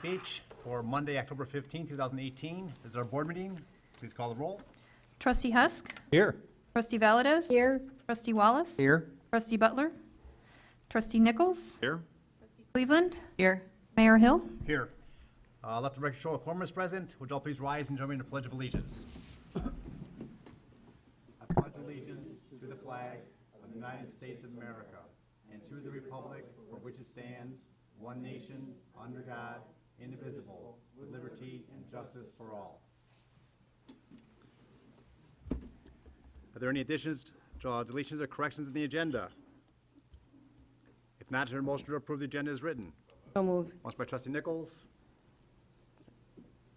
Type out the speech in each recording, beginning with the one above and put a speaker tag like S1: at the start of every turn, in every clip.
S1: speech for Monday, October 15, 2018. This is our board meeting. Please call the roll.
S2: Trustee Husk,
S3: Here.
S2: Trustee Valdez.
S4: Here.
S2: Trustee Wallace.
S3: Here.
S2: Trustee Butler. Trustee Nichols.
S1: Here.
S2: Cleveland.
S4: Here.
S2: Mayor Hill.
S1: Here. Let the record show a quorum is present. Would you all please rise and join me in the Pledge of Allegiance? I pledge allegiance to the flag of the United States of America and to the republic for which it stands, one nation, under God, indivisible, with liberty and justice for all. Are there any additions, deletions, or corrections in the agenda? If not, is there a motion to approve the agenda as written?
S4: So moved.
S1: Motion by trustee Nichols.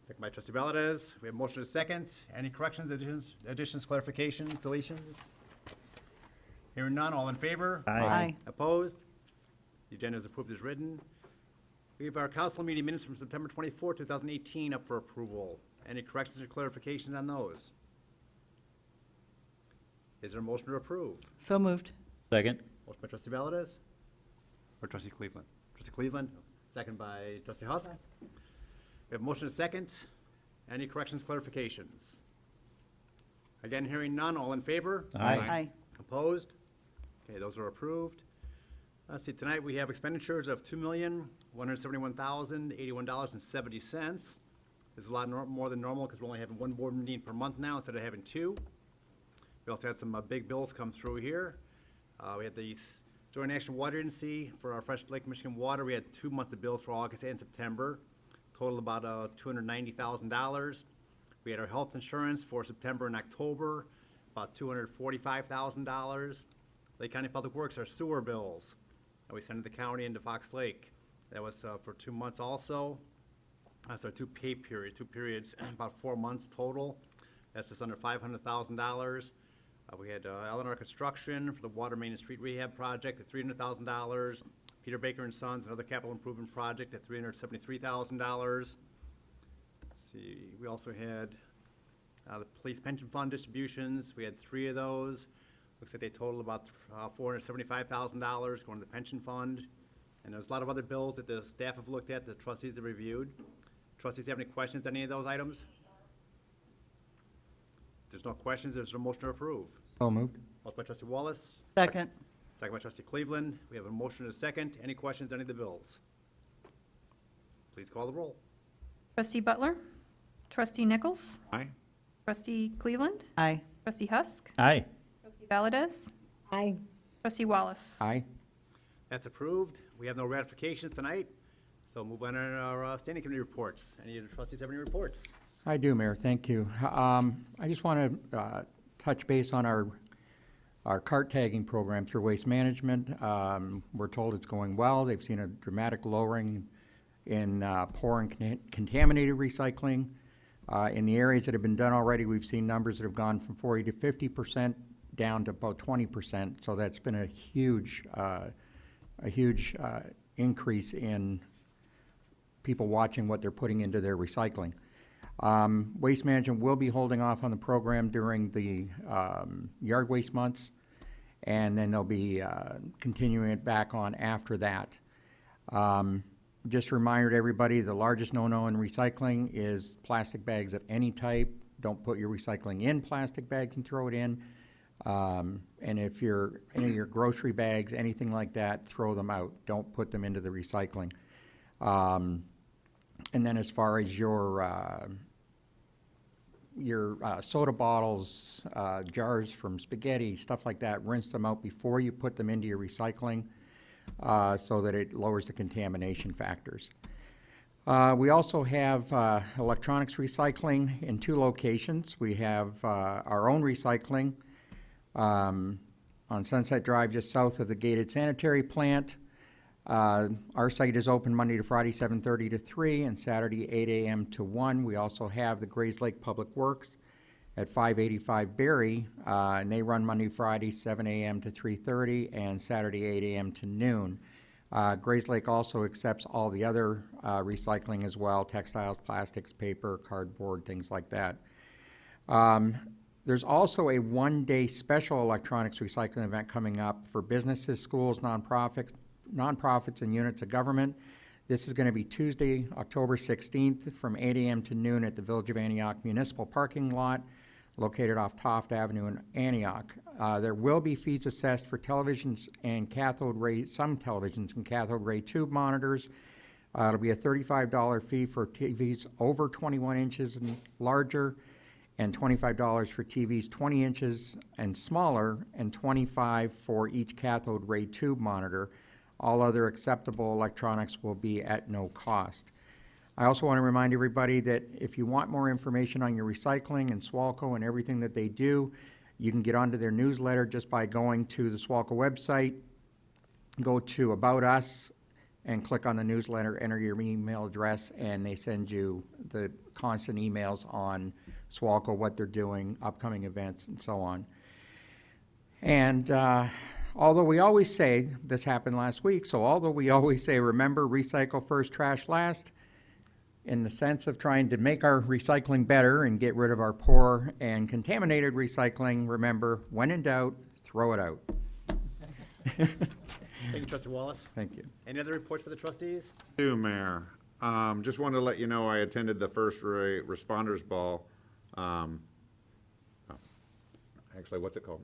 S1: Second by trustee Valdez. We have motion and a second. Any corrections, additions, clarifications, deletions? Hearing none, all in favor?
S4: Aye.
S1: Opposed? The agenda is approved as written. We have our council meeting minutes from September 24, 2018 up for approval. Any corrections or clarifications on those? Is there a motion to approve?
S4: So moved.
S3: Second.
S1: Motion by trustee Valdez or trustee Cleveland? Trustee Cleveland, second by trustee Husk. We have a motion and a second. Any corrections, clarifications? Again, hearing none, all in favor?
S4: Aye. Opposed?
S1: Okay, those are approved. Let's see, tonight we have expenditures of $2,171,081.70. This is a lot more than normal because we're only having one board meeting per month now instead of having two. We also had some big bills come through here. We had the Joint Action Water Agency for our Fresh Lake Michigan Water. We had 2 months of bills for August and September, total about $290,000. We had our health insurance for September and October, about $245,000. Lake County Public Works, our sewer bills that we sent to the county and to Fox Lake. That was for 2 months also. That's our two periods, about 4 months total. That's just under $500,000. We had Eleanor Construction for the water main and street rehab project at $300,000. Peter Baker and Sons, another capital improvement project at $373,000. Let's see, we also had the police pension fund distributions. We had 3 of those. Looks like they total about $475,000 going to the pension fund. And there's a lot of other bills that the staff have looked at, the trustees have reviewed. Trustees have any questions on any of those items? If there's no questions, there's a motion to approve.
S3: So moved.
S1: Motion by trustee Wallace,
S4: Second.
S1: second by trustee Cleveland. We have a motion and a second. Any questions on any of the bills? Please call the roll.
S2: Trustee Butler. Trustee Nichols.
S1: Aye.
S2: Trustee Cleveland.
S4: Aye.
S2: Trustee Husk.
S3: Aye.
S2: Trustee Valdez.
S4: Aye.
S2: Trustee Wallace.
S3: Aye.
S1: That's approved. We have no ratifications tonight, so move on to our standing committee reports. Any of the trustees have any reports?
S3: I do, Mayor. Thank you. I just want to touch base on our cart tagging program through Waste Management. We're told it's going well. They've seen a dramatic lowering in poor and contaminated recycling. In the areas that have been done already, we've seen numbers that have gone from 40 to 50% down to about 20%. So that's been a huge increase in people watching what they're putting into their recycling. Waste Management will be holding off on the program during the yard waste months, and then they'll be continuing it back on after that. Just a reminder to everybody, the largest no-no in recycling is plastic bags of any type. Don't put your recycling in plastic bags and throw it in. And if you're any of your grocery bags, anything like that, throw them out. Don't put them into the recycling. And then as far as your soda bottles, jars from spaghetti, stuff like that, rinse them out before you put them into your recycling so that it lowers the contamination factors. We also have electronics recycling in 2 locations. We have our own recycling on Sunset Drive just south of the gated sanitary plant. Our site is open Monday to Friday, 7:30 to 3, and Saturday, 8 a.m. to 1. We also have the Grays Lake Public Works at 585 Berry, and they run Monday, Friday, 7 a.m. to 3:30, and Saturday, 8 a.m. to noon. Grays Lake also accepts all the other recycling as well, textiles, plastics, paper, cardboard, things like that. There's also a one-day special electronics recycling event coming up for businesses, schools, nonprofits, and units of government. This is going to be Tuesday, October 16th, from 8 a.m. to noon at the Village of Antioch Municipal Parking Lot, located off Toft Avenue in Antioch. There will be fees assessed for televisions and cathode ray, some televisions and cathode ray tube monitors. It'll be a $35 fee for TVs over 21 inches and larger, and $25 for TVs 20 inches and smaller, and $25 for each cathode ray tube monitor. All other acceptable electronics will be at no cost. I also want to remind everybody that if you want more information on your recycling and SWALCO and everything that they do, you can get onto their newsletter just by going to the SWALCO website, go to About Us, and click on the newsletter, enter your email address, and they send you the constant emails on SWALCO, what they're doing, upcoming events, and so on. And although we always say, this happened last week, so although we always say, remember, recycle first, trash last, in the sense of trying to make our recycling better and get rid of our poor and contaminated recycling, remember, when in doubt, throw it out.
S1: Thank you, Trustee Wallace.
S3: Thank you.
S1: Any other reports for the trustees?
S5: Thank you, Mayor. Just wanted to let you know I attended the first responders ball. Actually, what's it called?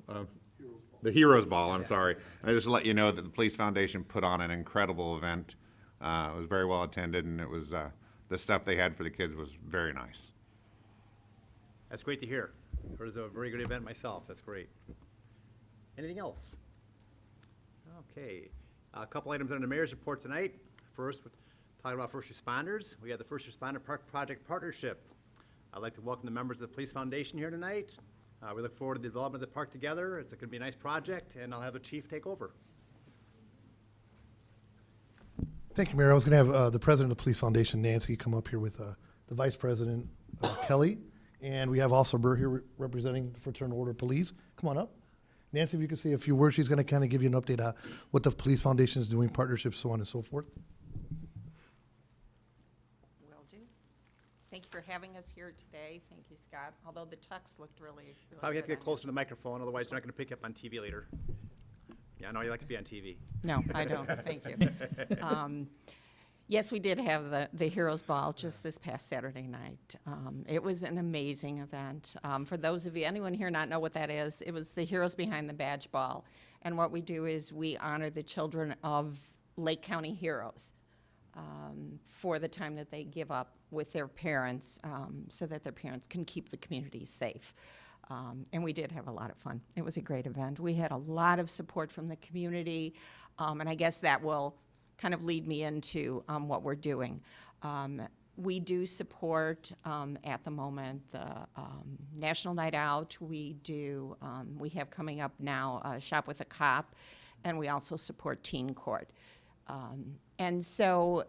S5: The Heroes Ball, I'm sorry. I just let you know that the Police Foundation put on an incredible event. It was very well attended, and it was, the stuff they had for the kids was very nice.
S1: That's great to hear. It was a very good event myself. That's great. Anything else? Okay. A couple items on the mayor's report tonight. First, we're talking about first responders. We have the First Responder Park Project Partnership. I'd like to welcome the members of the Police Foundation here tonight. We look forward to the development of the park together. It's going to be a nice project, and I'll have the chief take over.
S6: Thank you, Mayor. I was going to have the president of the Police Foundation, Nancy, come up here with the vice president, Kelly. And we have Officer Burr here representing the Fraternal Order of Police. Come on up. Nancy, if you could say a few words, she's going to kind of give you an update on what the Police Foundation is doing, partnerships, so on and so forth.
S7: Will do. Thank you for having us here today. Thank you, Scott. Although the tux looked really
S1: Probably have to
S7: good
S1: get
S7: on
S1: closer to the microphone, otherwise they're not going to pick you up on TV later. Yeah, I know you like to be on TV.
S7: you. No, I don't. Thank you. Yes, we did have the Heroes Ball just this past Saturday night. It was an amazing event. For those of you, anyone here not know what that is, it was the Heroes Behind the Badge Ball. And what we do is we honor the children of Lake County heroes for the time that they give up with their parents so that their parents can keep the community safe. And we did have a lot of fun. It was a great event. We had a lot of support from the community, and I guess that will kind of lead me into what we're doing. We do support, at the moment, the National Night Out. We have coming up now Shop with a Cop, and we also support Teen Court. And so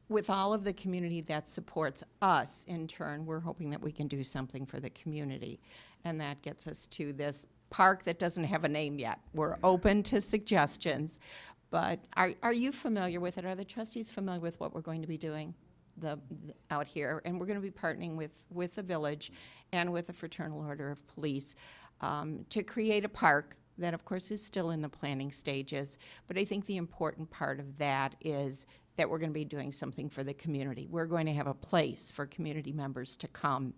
S7: with all of the community that supports us, in turn, we're hoping that we can do something for the community. And that gets us to this park that doesn't have a name yet. We're open to suggestions, but are you familiar with it? Are the trustees familiar with what we're going to be doing out here? And we're going to be partnering with the village and with the Fraternal Order of Police to create a park that, of course, is still in the planning stages. But I think the important part of that is that we're going to be doing something for the community. We're going to have a place for community members to come,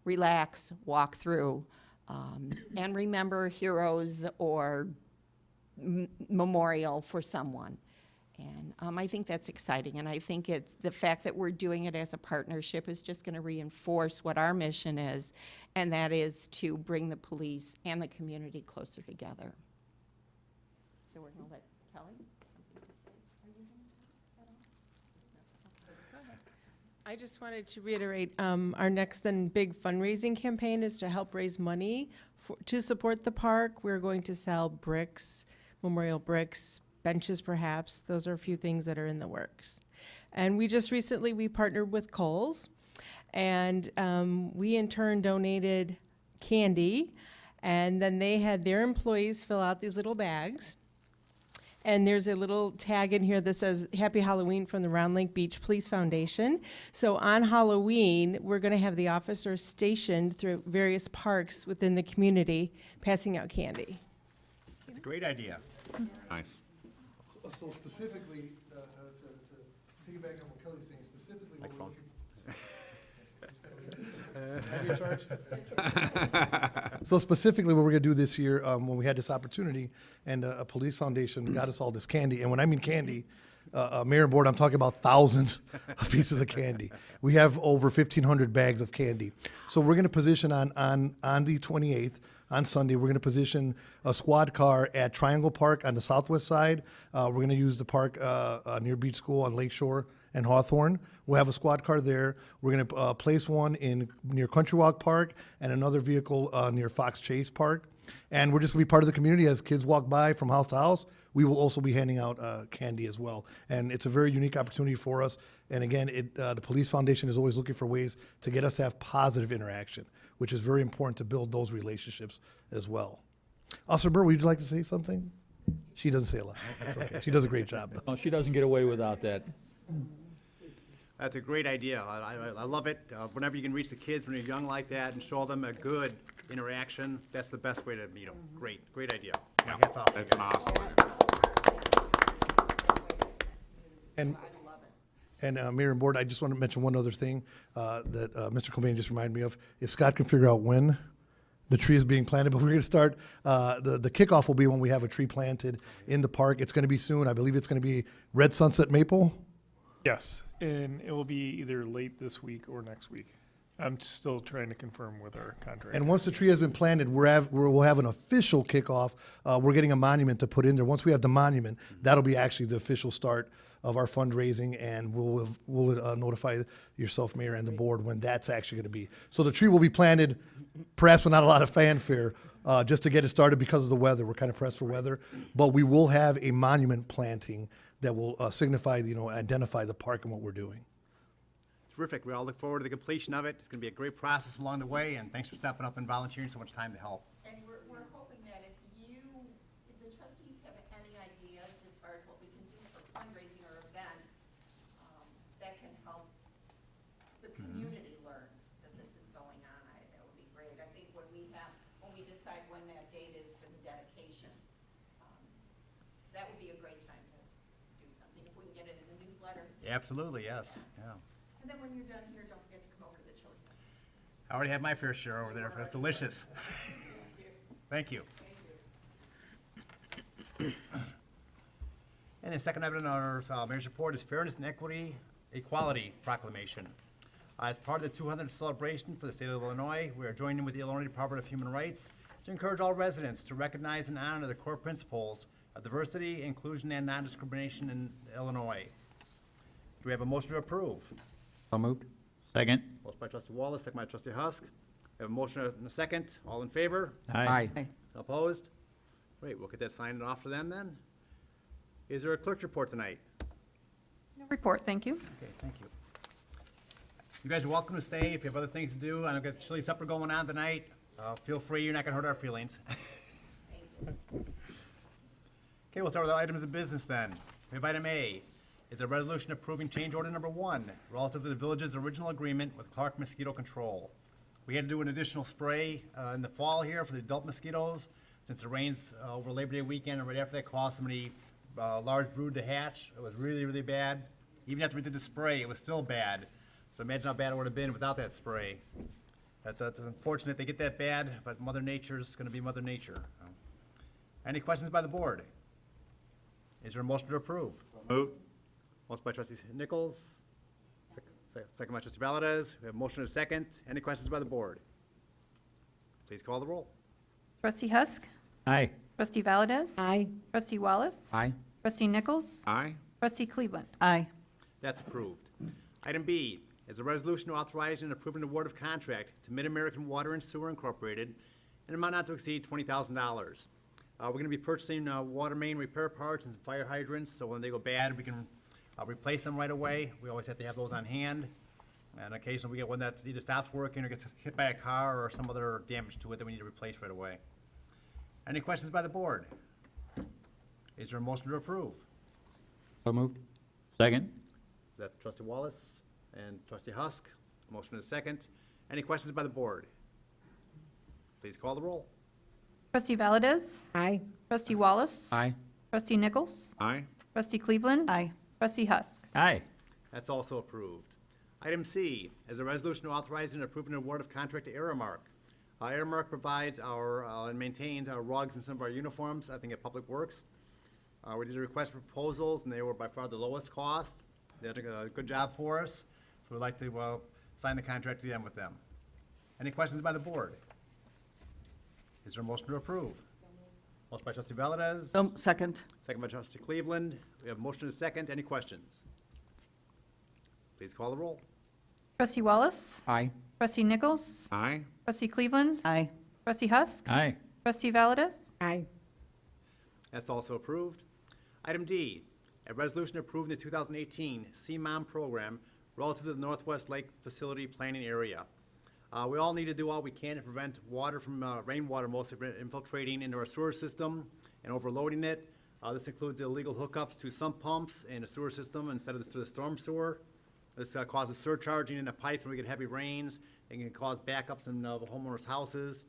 S7: relax, walk through, and remember heroes or memorial for someone. And I think that's exciting, and I think it's the fact that we're doing it as a partnership is just going to reinforce what our mission is, and that is to bring the police and the community closer together. So we're going to let Kelly something to say. Are you going to talk at all? Okay, go ahead.
S8: I just wanted to reiterate, our next and big fundraising campaign is to help raise money to support the park. We're going to sell bricks, memorial bricks, benches perhaps. Those are a few things that are in the works. And we just recently, we partnered with Kohl's, and we in turn donated candy, and then they had their employees fill out these little bags. And there's a little tag in here that says Happy Halloween from the Round Lake Beach Police Foundation. So on Halloween, we're going to have the officers stationed through various parks within the community passing out candy.
S1: It's a great idea.
S5: Nice.
S6: So specifically, to piggyback on what Kelly's saying, specifically what we're
S1: Microphone.
S6: So specifically, what we're gonna do this year, when we had this opportunity, and a police foundation got us all this candy, and when I mean candy, Mayor and Board, I'm talking about thousands of pieces of candy. We have over 1,500 bags of candy. So we're gonna position on the 28th, on Sunday, we're gonna position a squad car at Triangle Park on the southwest side. We're gonna use the park near Beach School on Lake Shore and Hawthorne. We'll have a squad car there. We're gonna place one near Country Walk Park and another vehicle near Fox Chase Park. And we're just gonna be part of the community as kids walk by from house to house. We will also be handing out candy as well. And it's a very unique opportunity for us. And again, the Police Foundation is always looking for ways to get us to have positive interaction, which is very important to build those relationships as well. Officer Burr, would you like to say something? She doesn't say a lot. That's okay. She does a great job, though.
S9: No, she doesn't get away without that.
S1: That's a great idea. I love it. Whenever you can reach the kids when they're young like that and show them a good interaction, that's the best way to meet them. Great idea. My hats off to you
S5: That's an
S1: guys.
S5: awesome one.
S6: And Mayor and Board, I just want to mention one other thing that Mr. Cobain just reminded me of. If Scott can figure out when the tree is being planted, but we're going to start, the kickoff will be when we have a tree planted in the park. It's going to be soon. I believe it's going to be Red Sunset Maple.
S10: Yes, and it will be either late this week or next week. I'm still trying to confirm with our contractor.
S6: And once the tree has been planted, we'll have an official kickoff. We're getting a monument to put in there. Once we have the monument, that'll be actually the official start of our fundraising, and we'll notify yourself, Mayor, and the board when that's actually going to be. So the tree will be planted, perhaps with not a lot of fanfare, just to get it started because of the weather. We're kind of pressed for weather, but we will have a monument planting that will signify, identify the park and what we're doing.
S1: Terrific. We all look forward to the completion of it. It's going to be a great process along the way, and thanks for stepping up and volunteering so much time to help.
S7: And we're hoping that if the trustees have any ideas as far as what we can do for fundraising or events, that can help the community learn that this is going on, that would be great. I think when we decide when that date is for the dedication, that would be a great time to do something, if we can get it in the newsletter.
S1: Absolutely, yes. Yeah.
S7: And then when you're done here, don't forget to come over to the chili center.
S1: I already had my fair share over there. It's delicious. Thank you. And the second item on our mayor's report is Fairness and Equality Proclamation. As part of the 200th celebration for the state of Illinois, we are joining with the Illinois Department of Human Rights to encourage all residents to recognize and honor the core principles of diversity, inclusion, and non-discrimination in Illinois. Do we have a motion to approve?
S3: So moved.
S9: Second?
S1: Motion by trustee Wallace, second by trustee Husk. We have a motion and a second. All in favor?
S3: Aye.
S1: Opposed? Great, we'll get that signed off to them then. Is there a clerk's report tonight?
S2: No report, thank you.
S1: Okay, thank you. You guys are welcome to stay if you have other things to do. I know got chili supper going on tonight. Feel free, you're not gonna hurt our feelings. Okay, we'll start with the items of business then. We have item A, is a resolution approving change order number 1 relative to the village's original agreement with Clark Mosquito Control. We had to do an additional spray in the fall here for the adult mosquitoes, since the rains over Labor Day weekend and right after that caused so many large brood to hatch. It was really, really bad. Even after we did the spray, it was still bad. So imagine how bad it would have been without that spray. That's unfortunate they get that bad, but Mother Nature's gonna be Mother Nature. Any questions by the board? Is there a motion to approve?
S5: Move.
S1: Motion by trustee Nichols, second by trustee Valdez. We have a motion and a second. Any questions by the board? Please call the roll.
S2: Trustee Husk,
S9: Aye.
S2: trustee Valdez,
S4: Aye.
S2: trustee Wallace,
S3: Aye.
S2: trustee Nichols,
S5: Aye.
S2: trustee Cleveland.
S4: Aye.
S1: That's approved. Item B is a resolution authorizing and approving the award of contract to Mid-American Water and Sewer Incorporated in an amount not to exceed $20,000. We're gonna be purchasing water main repair parts and some fire hydrants, so when they go bad, we can replace them right away. We always have to have those on hand. And occasionally we get one that's either stops working or gets hit by a car or some other damage to it that we need to replace right away. Any questions by the board? Is there a motion to approve?
S3: So moved.
S9: Second?
S1: Is that trustee Wallace and trustee Husk? Motion is second. Any questions by the board? Please call the roll.
S2: Trustee Valdez,
S4: Aye.
S2: trustee Wallace,
S3: Aye.
S2: trustee Nichols,
S5: Aye.
S2: trustee Cleveland,
S4: Aye.
S2: trustee Husk.
S9: Aye.
S1: That's also approved. Item C is a resolution authorizing and approving an award of contract to Aramark. Aramark provides and maintains our rugs and some of our uniforms, I think at Public Works. We did a request for proposals, and they were by far the lowest cost. They did a good job for us, so we'd like to sign the contract to the end with them. Any questions by the board? Is there a motion to approve? Motion by trustee Valdez.
S4: Second.
S1: Second by trustee Cleveland. We have a motion and a second. Any questions? Please call the roll.
S2: Trustee Wallace?
S3: Aye.
S2: Trustee Nichols?
S5: Aye.
S2: Trustee Cleveland?
S4: Aye.
S2: Trustee Husk?
S9: Aye.
S2: Trustee Valdez?
S4: Aye.
S1: That's also approved. Item D, a resolution approving the 2018 CMOM program relative to the Northwest Lake Facility Planning Area. We all need to do all we can to prevent water from, rainwater mostly, infiltrating into our sewer system and overloading it. This includes illegal hookups to sump pumps and a sewer system instead of to the storm sewer. This causes surcharging in the pipes when we get heavy rains. It can cause backups in homeowners' houses.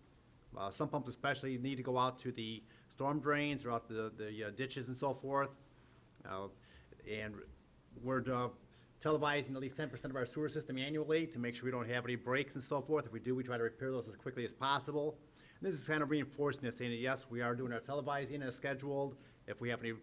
S1: Sump pumps especially need to go out to the storm drains or out to the ditches and so forth. And we're televising at least 10% of our sewer system annually to make sure we don't have any breaks and so forth. If we do, we try to repair those as quickly as possible. And this is kind of reinforcing it, saying that yes, we are doing our televising as scheduled. If we have any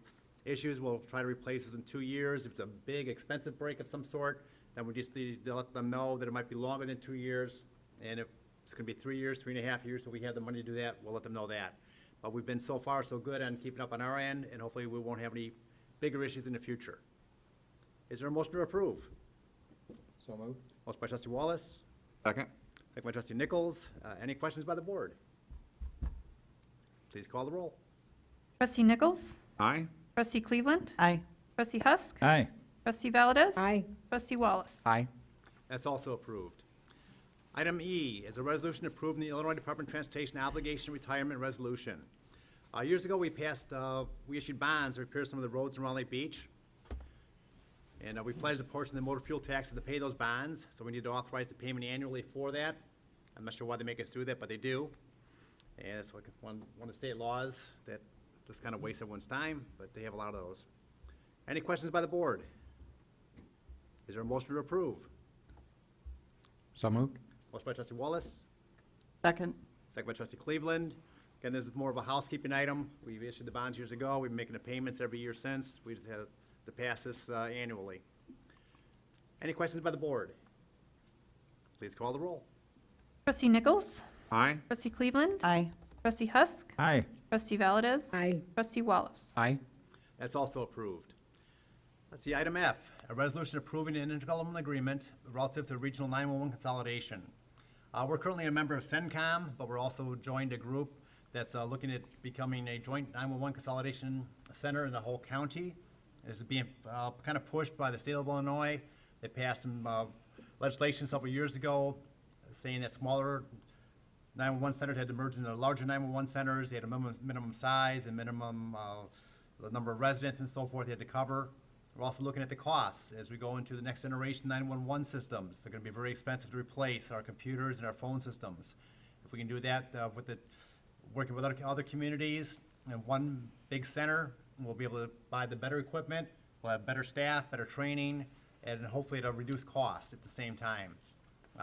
S1: issues, we'll try to replace those in 2 years. If it's a big, expensive break of some sort, then we just need to let them know that it might be longer than 2 years. And if it's gonna be 3 years, 3.5 years, so we have the money to do that, we'll let them know that. But we've been so far so good on keeping up on our end, and hopefully we won't have any bigger issues in the future. Is there a motion to approve?
S3: So moved.
S1: Motion by trustee Wallace,
S5: Second.
S1: second by trustee Nichols. Any questions by the board? Please call the roll.
S2: Trustee Nichols?
S5: Aye.
S2: Trustee Cleveland?
S4: Aye.
S2: Trustee Husk?
S9: Aye.
S2: Trustee Valdez?
S4: Aye.
S2: Trustee Wallace?
S3: Aye.
S1: That's also approved. Item E is a resolution approving the Illinois Department of Transportation Obligation Retirement Resolution. Years ago, we issued bonds to repair some of the roads around Lake Beach. And we pledged a portion of the motor fuel taxes to pay those bonds, so we need to authorize the payment annually for that. I'm not sure why they make us do that, but they do. And it's like one of the state laws that just kind of wastes everyone's time, but they have a lot of those. Any questions by the board? Is there a motion to approve?
S3: So moved.
S1: Motion by trustee Wallace,
S4: Second.
S1: second by trustee Cleveland. Again, this is more of a housekeeping item. We've issued the bonds years ago. We've been making the payments every year since. We just have to pass this annually. Any questions by the board? Please call the roll.
S2: Trustee Nichols?
S5: Aye.
S2: Trustee Cleveland?
S4: Aye.
S2: Trustee Husk?
S9: Aye.
S2: Trustee Valdez?
S4: Aye.
S2: Trustee Wallace?
S3: Aye.
S1: That's also approved. Let's see, item F, a resolution approving an intergovernmental agreement relative to regional 911 consolidation. We're currently a member of CENTCOM, but we're also joined a group that's looking at becoming a joint 911 consolidation center in the whole county. This is being kind of pushed by the state of Illinois. They passed some legislation several years ago saying that smaller 911 centers had to merge into larger 911 centers. They had a minimum size and minimum the number of residents and so forth they had to cover. We're also looking at the costs as we go into the next generation 911 systems. They're going to be very expensive to replace, our computers and our phone systems. If we can do that working with other communities in one big center, we'll be able to buy the better equipment, we'll have better staff, better training, and hopefully it'll reduce costs at the same time.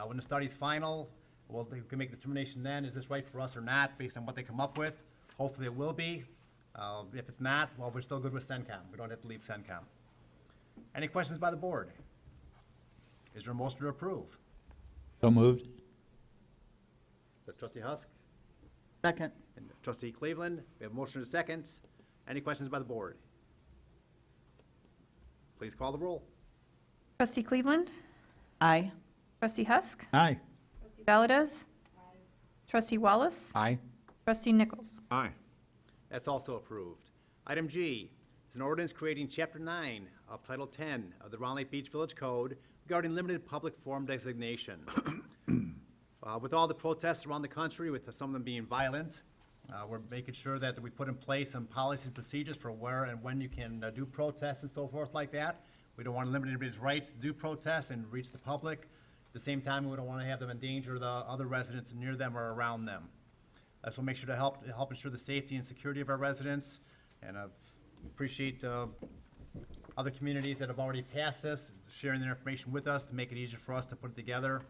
S1: When the study's final, we can make a determination then, is this right for us or not, based on what they come up with. Hopefully it will be. If it's not, well, we're still good with CENTCOM. We don't have to leave CENTCOM. Any questions by the board? Is there a motion to approve?
S9: So moved.
S1: Trustee Husk
S4: Second.
S1: and trustee Cleveland, we have a motion and a second. Any questions by the board? Please call the roll.
S2: Trustee Cleveland?
S4: Aye.
S2: Trustee Husk?
S9: Aye.
S2: Trustee Valdez? Trustee Wallace?
S3: Aye.
S2: Trustee Nichols?
S5: Aye.
S1: That's also approved. Item G is an ordinance creating Chapter 9 of Title 10 of the Round Lake Beach Village Code regarding limited public forum designation. With all the protests around the country, with some of them being violent, we're making sure that we put in place some policies and procedures for where and when you can do protests and so forth like that. We don't want to limit anybody's rights to do protests and reach the public. At the same time, we don't want to have them endanger the other residents near them or around them. So we'll make sure to help ensure the safety and security of our residents, and appreciate other communities that have already passed this, sharing their information with us to make it easier for us to put it together.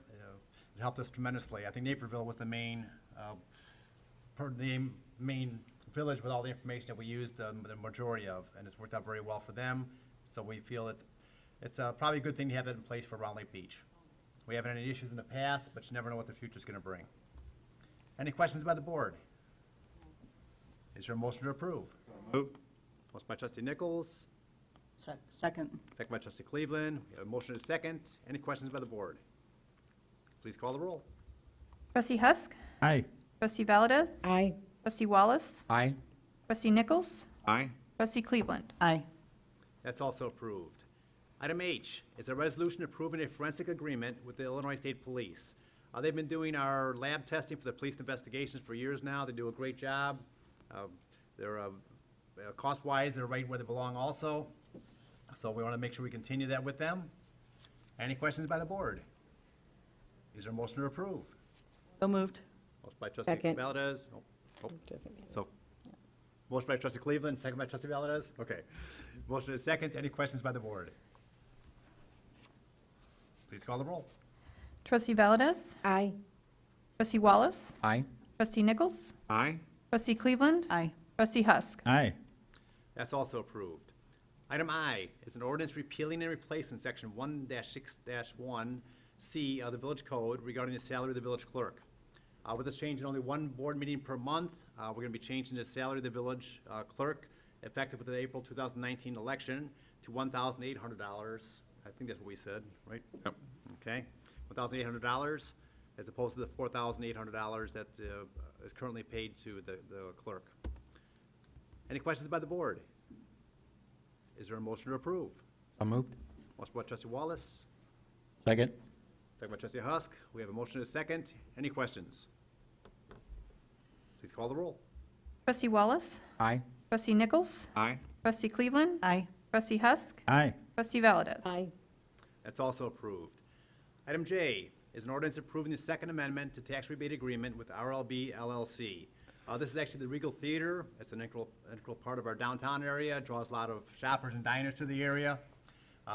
S1: It helped us tremendously. I think Naperville was the main village with all the information that we used the majority of, and it's worked out very well for them. So we feel it's probably a good thing to have that in place for Round Lake Beach. We haven't had any issues in the past, but you never know what the future's gonna bring. Any questions by the board? Is there a motion to approve?
S5: Moved.
S1: Motion by trustee Nichols,
S4: Second.
S1: second by trustee Cleveland. We have a motion and a second. Any questions by the board? Please call the roll.
S2: Trustee Husk,
S9: Aye.
S2: Trustee Valdez,
S4: Aye.
S2: Trustee Wallace,
S3: Aye. Trustee
S2: Nichols,
S5: Aye.
S2: Trustee Cleveland.
S4: Aye.
S1: That's also approved. Item H is a resolution approving a forensic agreement with the Illinois State Police. They've been doing our lab testing for the police investigations for years now. They do a great job. They're, cost-wise, they're right where they belong also. So we want to make sure we continue that with them. Any questions by the board? Is there a motion to approve?
S4: So moved.
S1: Motion by trustee
S4: Second.
S1: Valdez. So, motion by trustee Cleveland, second by trustee Valdez? Okay. Motion is second. Any questions by the board? Please call the roll.
S2: Trustee Valdez,
S4: Aye.
S2: Trustee Wallace,
S3: Aye.
S2: Trustee Nichols,
S5: Aye.
S2: Trustee Cleveland,
S4: Aye.
S2: Trustee Husk.
S9: Aye.
S1: That's also approved. Item I is an ordinance repealing and replacing section 1-6-1C of the village code regarding the salary of the village clerk. With this change in only one board meeting per month, we're going to be changing the salary of the village clerk effective with the April 2019 election to $1,800. I think that's what we said, right?
S5: Yep.
S1: Okay, $1,800 as opposed to the $4,800 that is currently paid to the clerk. Any questions by the board? Is there a motion to approve?
S3: So moved.
S1: Motion by trustee Wallace,
S9: Second.
S1: second by trustee Husk. We have a motion and a second. Any questions? Please call the roll.
S2: Trustee Wallace,
S3: Aye.
S2: Trustee Nichols,
S5: Aye.
S2: Trustee Cleveland,
S4: Aye.
S2: Trustee Husk,
S9: Aye.
S2: Trustee Valdez.
S4: Aye.
S1: That's also approved. Item J is an ordinance approving the Second Amendment to tax rebate agreement with RLB LLC. This is actually the Regal Theater. It's an integral part of our downtown area, draws a lot of shoppers and diners to the area.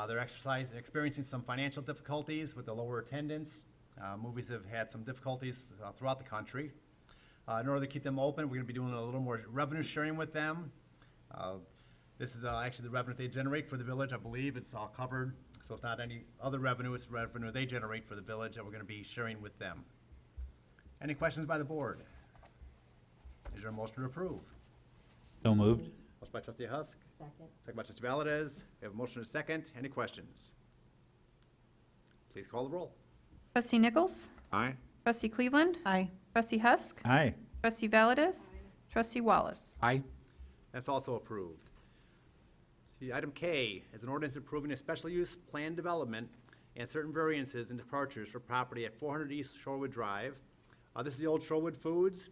S1: They're experiencing some financial difficulties with the lower attendance. Movies have had some difficulties throughout the country. In order to keep them open, we're gonna be doing a little more revenue sharing with them. This is actually the revenue they generate for the village, I believe. It's all covered, so it's not any other revenue, it's revenue they generate for the village that we're gonna be sharing with them. Any questions by the board? Is there a motion to approve?
S9: So moved.
S1: Motion by trustee Husk. Second by trustee Valdez. We have a motion and a second. Any questions? Please call the roll.
S2: Trustee Nichols,
S5: Aye.
S2: Trustee Cleveland,
S4: Aye.
S2: Trustee Husk,
S9: Aye.
S2: Trustee Valdez, Trustee Wallace.
S3: Aye.
S1: That's also approved. See, item K is an ordinance approving a special use plan development and certain variances and departures for property at 400 East Shorewood Drive. This is the old Shorewood Foods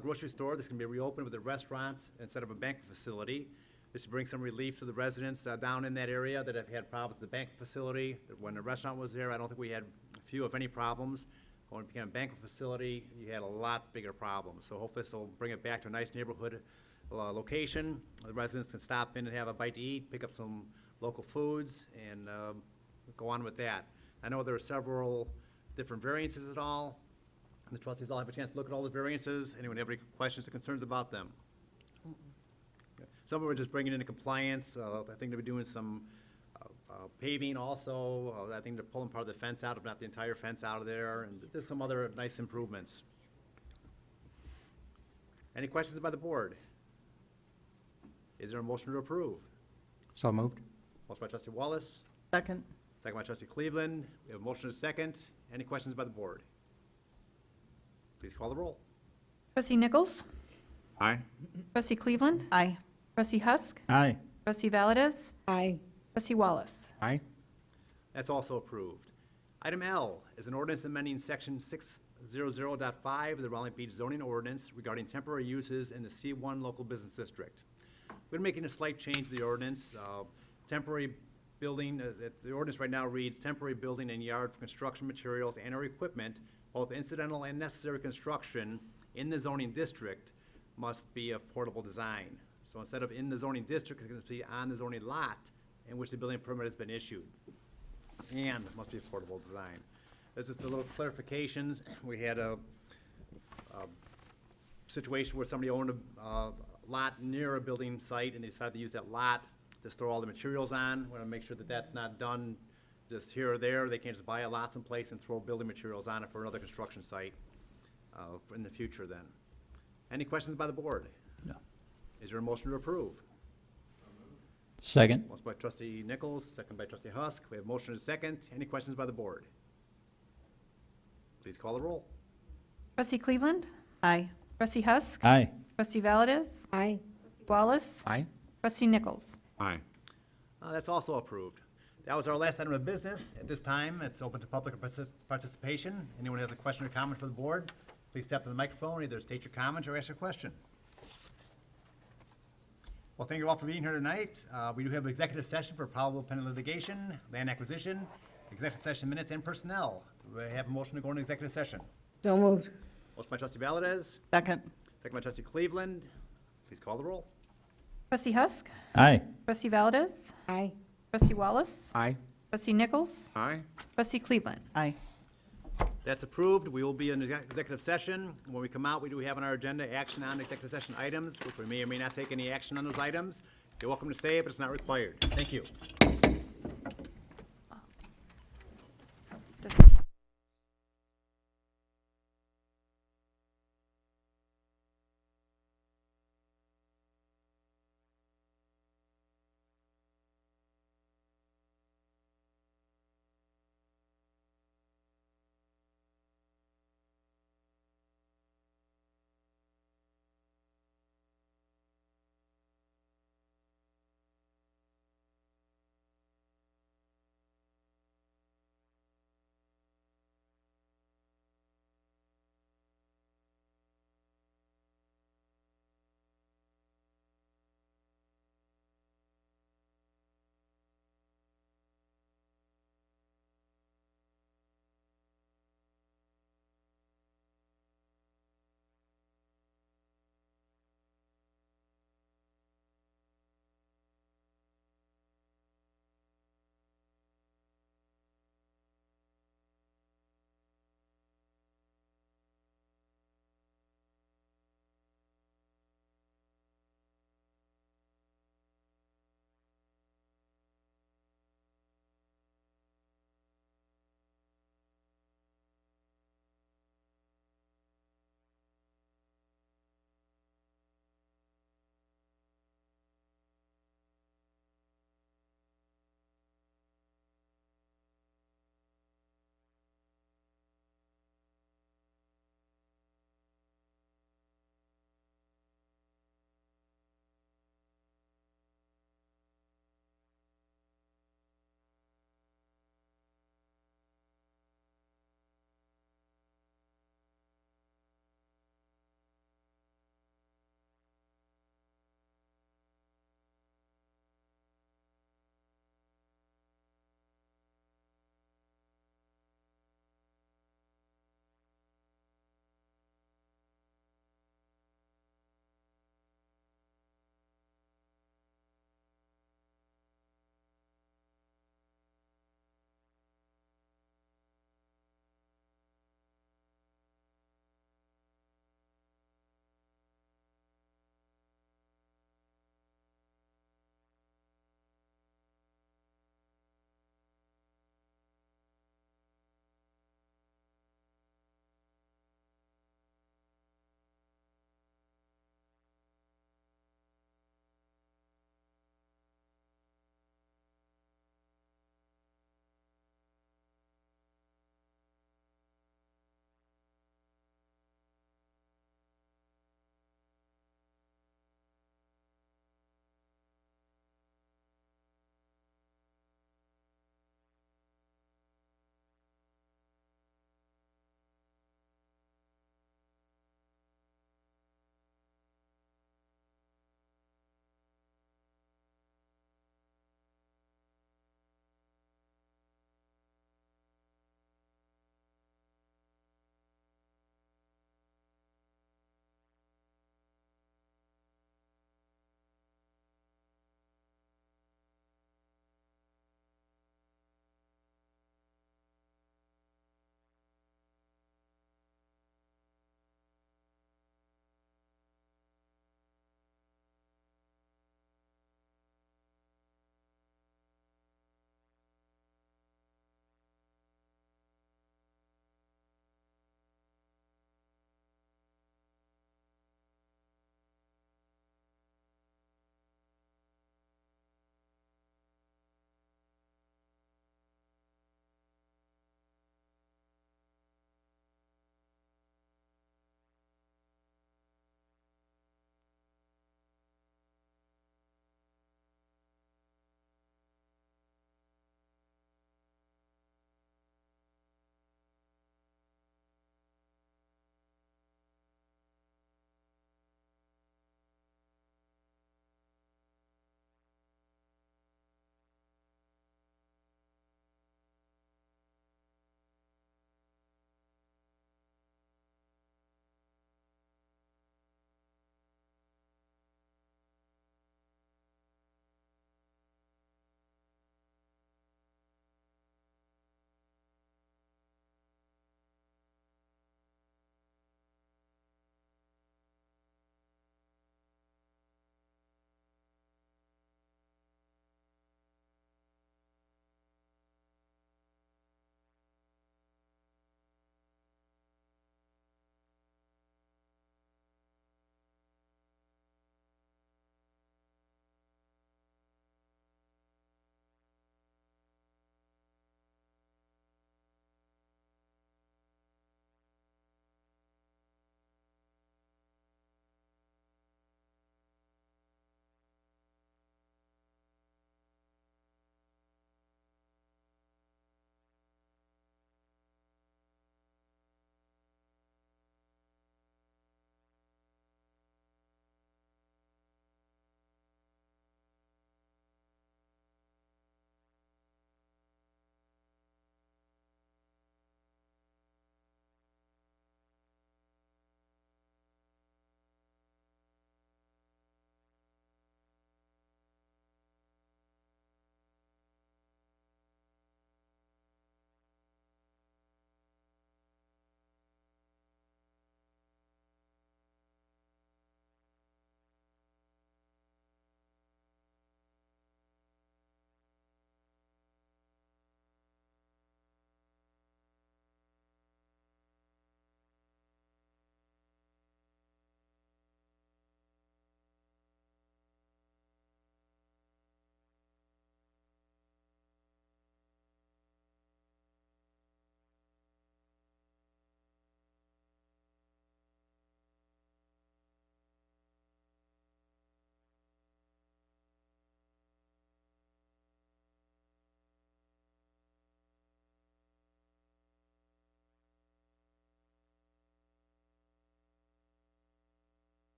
S1: grocery store. This can be reopened with a restaurant instead of a banquet facility. This should bring some relief to the residents down in that area that have had problems with the banquet facility. When the restaurant was there, I don't think we had few, if any, problems. When it became a banquet facility, you had a lot bigger problems. So hopefully this will bring it back to a nice neighborhood location. The residents can stop in and have a bite to eat, pick up some local foods, and go on with that. I know there are several different variances at all. The trustees all have a chance to look at all the variances. Anyone have any questions or concerns about them? Some of them are just bringing into compliance. I think they're doing some paving also. I think they're pulling part of the fence out, if not the entire fence out of there, and there's some other nice improvements. Any questions by the board? Is there a motion to approve?
S3: So moved.
S1: Motion by trustee Wallace,
S4: Second.
S1: second by trustee Cleveland. We have a motion and a second. Any questions by the board? Please call the roll.
S2: Trustee Nichols,
S5: Aye.
S2: Trustee Cleveland,
S4: Aye.
S2: Trustee Husk,
S9: Aye.
S2: Trustee Valdez,
S4: Aye.
S2: Trustee Wallace.
S3: Aye.
S1: That's also approved. Item L is an ordinance amending section 600.5 of the Round Lake Beach zoning ordinance regarding temporary uses in the C1 local business district. We're making a slight change to the ordinance. Temporary building, the ordinance right now reads, temporary building and yard for construction materials and or equipment, both incidental and necessary construction in the zoning district must be of portable design. So instead of in the zoning district, it's going to be on the zoning lot in which the building permit has been issued. And must be affordable design. This is the little clarifications. We had a situation where somebody owned a lot near a building site, and they decided to use that lot to store all the materials on. We want to make sure that that's not done just here or there. They can't just buy a lot someplace and throw building materials on it for another construction site in the future then. Any questions by the board?
S9: No.
S1: Is there a motion to approve?
S9: Second?
S1: Motion by trustee Nichols, second by trustee Husk. We have motion and a second. Any questions by the board? Please call the roll.
S2: Trustee Cleveland?
S4: Aye.
S2: Trustee Husk?
S9: Aye.
S2: Trustee Valdez?
S4: Aye.
S2: Wallace?
S3: Aye.
S2: Trustee Nichols?
S5: Aye.
S1: That's also approved. That was our last item of business. At this time, it's open to public participation. Anyone has a question or comment for the board, please step to the microphone, either state your comment or ask your question. Well, thank you all for being here tonight. We do have an executive session for probable pending litigation, land acquisition, executive session minutes, and personnel. Do we have a motion to go into executive session?
S4: So moved.
S1: Motion by trustee Valdez,
S4: Second.
S1: second by trustee Cleveland. Please call the roll.
S2: Trustee Husk?
S9: Aye.
S2: Trustee Valdez?
S4: Aye.
S2: Trustee Wallace?
S3: Aye.
S2: Trustee Nichols?
S5: Aye.
S2: Trustee Cleveland?
S4: Aye.
S1: That's approved. We will be in executive session. When we come out, we do have on our agenda action on executive session items, which we may or may not take any action on those items. You're welcome to stay, but it's not required. Thank you.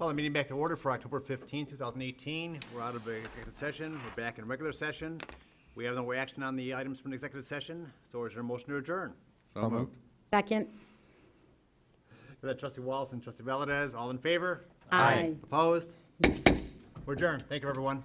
S1: Call the meeting back to order for October 15, 2018. We're out of executive session. We're back in regular session. We have no action on the items from the executive session, so is there a motion to adjourn?
S5: So moved.
S11: Second.
S1: We have trustee Wallace and trustee Valdez. All in favor?
S11: Aye.
S1: Opposed? We're adjourned. Thank you, everyone.